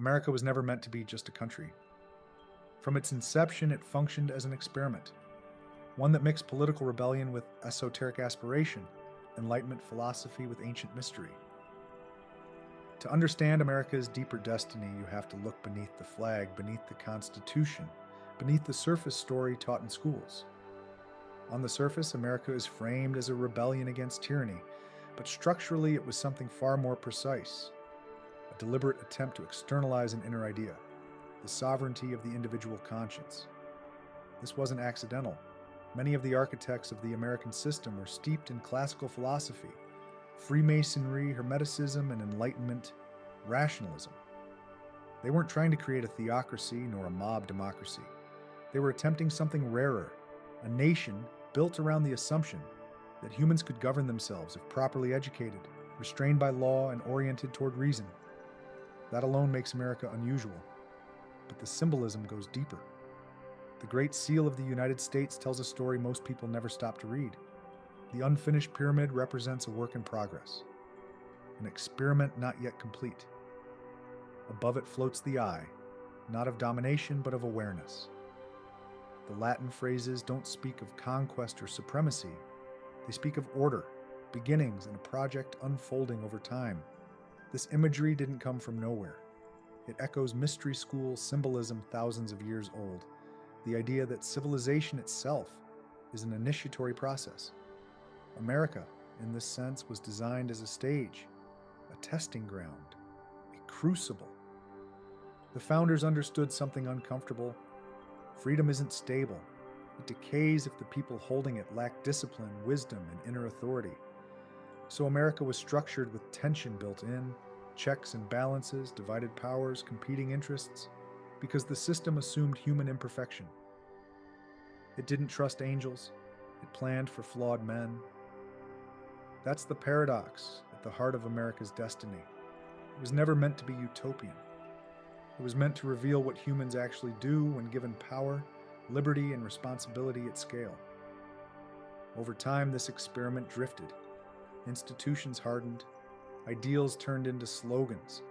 America was never meant to be just a country. From its inception, it functioned as an experiment, one that mixed political rebellion with esoteric aspiration, Enlightenment philosophy with ancient mystery. To understand America's deeper destiny, you have to look beneath the flag, beneath the Constitution, beneath the surface story taught in schools. On the surface, America is framed as a rebellion against tyranny, but structurally it was something far more precise, a deliberate attempt to externalize an inner idea, the sovereignty of the individual conscience. This wasn't accidental. Many of the architects of the American system were steeped in classical philosophy, Freemasonry, Hermeticism, and Enlightenment rationalism. They weren't trying to create a theocracy nor a mob democracy. They were attempting something rarer, a nation built around the assumption that humans could govern themselves if properly educated, restrained by law, and oriented toward reason. That alone makes America unusual, but the symbolism goes deeper. The Great Seal of the United States tells a story most people never stop to read. The unfinished pyramid represents a work in progress, an experiment not yet complete. Above it floats the eye, not of domination but of awareness. The Latin phrases don't speak of conquest or supremacy. They speak of order, beginnings, and a project unfolding over time. This imagery didn't come from nowhere. It echoes mystery school symbolism thousands of years old, the idea that civilization itself is an initiatory process. America, in this sense, was designed as a stage, a testing ground, a crucible. The founders understood something uncomfortable. Freedom isn't stable. It decays if the people holding it lack discipline, wisdom, and inner authority. So America was structured with tension built in, checks and balances, divided powers, competing interests, because the system assumed human imperfection. It didn't trust angels. It planned for flawed men. That's the paradox at the heart of America's destiny. It was never meant to be utopian. It was meant to reveal what humans actually do when given power, liberty, and responsibility at scale. Over time, this experiment drifted. Institutions hardened, ideals turned into slogans,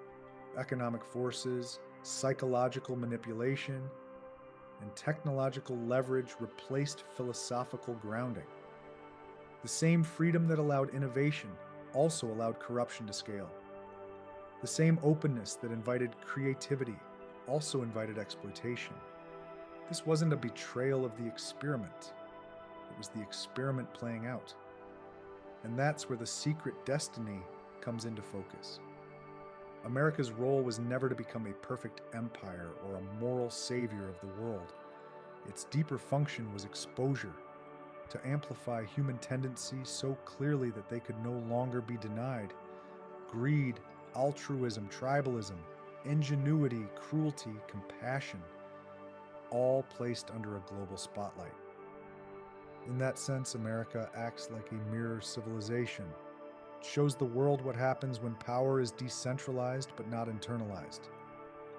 economic forces, psychological manipulation, and technological leverage replaced philosophical grounding. The same freedom that allowed innovation also allowed corruption to scale. The same openness that invited creativity also invited exploitation. This wasn't a betrayal of the experiment. It was the experiment playing out. And that's where the secret destiny comes into focus. America's role was never to become a perfect empire or a moral savior of the world. Its deeper function was exposure, to amplify human tendencies so clearly that they could no longer be denied. Greed, altruism, tribalism, ingenuity, cruelty, compassion, all placed under a global spotlight. In that sense, America acts like a mirror civilization. It shows the world what happens when power is decentralized but not internalized,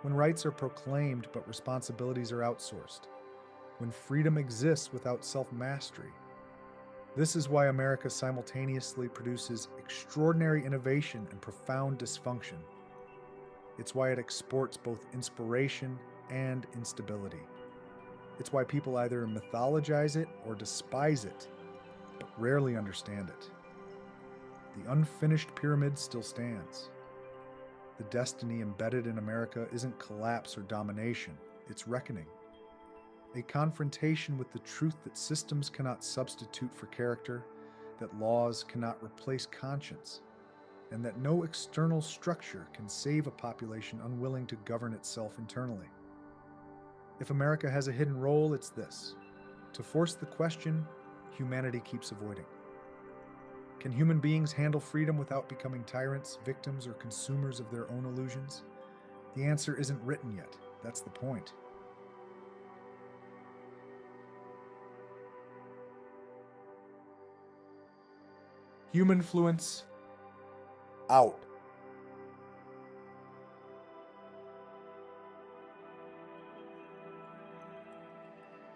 when rights are proclaimed but responsibilities are outsourced, when freedom exists without self-mastery. This is why America simultaneously produces extraordinary innovation and profound dysfunction. It's why it exports both inspiration and instability. It's why people either mythologize it or despise it, but rarely understand it. The unfinished pyramid still stands. The destiny embedded in America isn't collapse or domination, it's reckoning. A confrontation with the truth that systems cannot substitute for character, that laws cannot replace conscience, and that no external structure can save a population unwilling to govern itself internally. If America has a hidden role, it's this: to force the question humanity keeps avoiding. Can human beings handle freedom without becoming tyrants, victims, or consumers of their own illusions? The answer isn't written yet. That's the point. Humanfluence out.